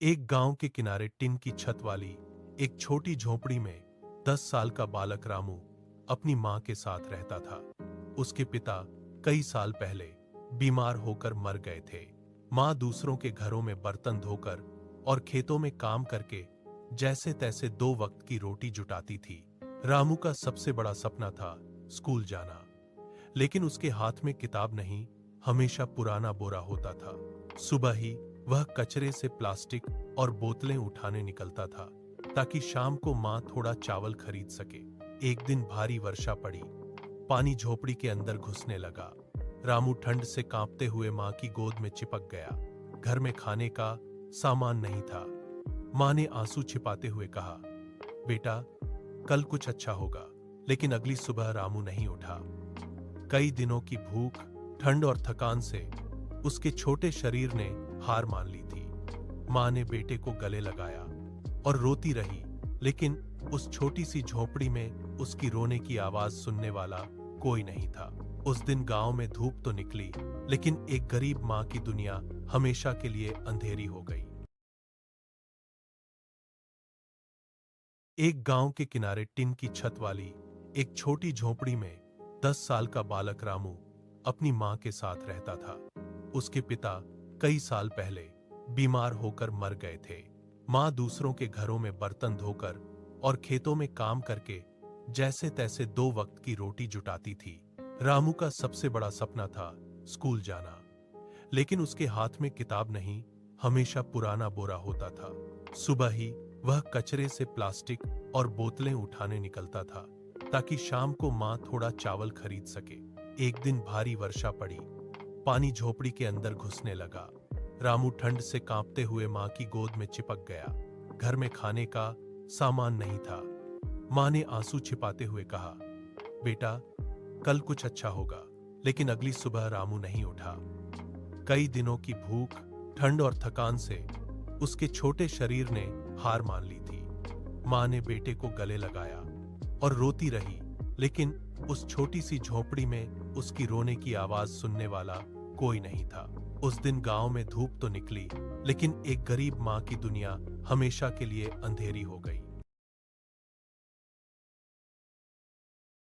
एक गांव के किनारे टिन की छत वाली एक छोटी झोपड़ी में 10 साल का बालक रामू अपनी मां के साथ रहता था। उसके पिता कई साल पहले बीमार होकर मर गए थे। मां दूसरों के घरों में बर्तन धोकर और खेतों में काम करके जैसे तैसे 2 वक्त की रोटी जुटाती थी। रामू का सबसे बड़ा सपना था स्कूल जाना, लेकिन उसके हाथ में किताब नहीं, हमेशा पुराना बोरा होता था। सुबह ही वह कचरे से प्लास्टिक और बोतलें उठाने निकलता था ताकि शाम को मां थोड़ा चावल खरीद सके। एक दिन भारी वर्षा पड़ी, पानी झोपड़ी के अंदर घुसने लगा। रामू ठंड से कांपते हुए मां की गोद में चिपक गया। घर में खाने का सामान नहीं था। मां ने आंसू छिपाते हुए कहा, बेटा, कल कुछ अच्छा होगा। लेकिन अगली सुबह रामू नहीं उठा। कई दिनों की भूख, ठंड और थकान से उसके छोटे शरीर ने हार मान ली थी। मां ने बेटे को गले लगाया और रोती रही, लेकिन उस छोटी सी झोपड़ी में उसकी रोने की आवाज सुनने वाला कोई नहीं था। उस दिन गांव में धूप तो निकली, लेकिन एक गरीब मां की दुनिया हमेशा के लिए अंधेरी हो गई। एक गांव के किनारे टिन की छत वाली एक छोटी झोपड़ी में 10 साल का बालक रामू अपनी मां के साथ रहता था। उसके पिता कई साल पहले बीमार होकर मर गए थे। मां दूसरों के घरों में बर्तन धोकर और खेतों में काम करके जैसे तैसे 2 वक्त की रोटी जुटाती थी। रामू का सबसे बड़ा सपना था स्कूल जाना, लेकिन उसके हाथ में किताब नहीं, हमेशा पुराना बोरा होता था। सुबह ही वह कचरे से प्लास्टिक और बोतलें उठाने निकलता था ताकि शाम को मां थोड़ा चावल खरीद सके। एक दिन भारी वर्षा पड़ी, पानी झोपड़ी के अंदर घुसने लगा। रामू ठंड से कांपते हुए मां की गोद में चिपक गया। घर में खाने का सामान नहीं था। मां ने आंसू छिपाते हुए कहा, बेटा, कल कुछ अच्छा होगा। लेकिन अगली सुबह रामू नहीं उठा। कई दिनों की भूख, ठंड और थकान से उसके छोटे शरीर ने हार मान ली थी। मां ने बेटे को गले लगाया और रोती रही, लेकिन उस छोटी सी झोपड़ी में उसकी रोने की आवाज सुनने वाला कोई नहीं था। उस दिन गांव में धूप तो निकली, लेकिन एक गरीब मां की दुनिया हमेशा के लिए अंधेरी हो गई।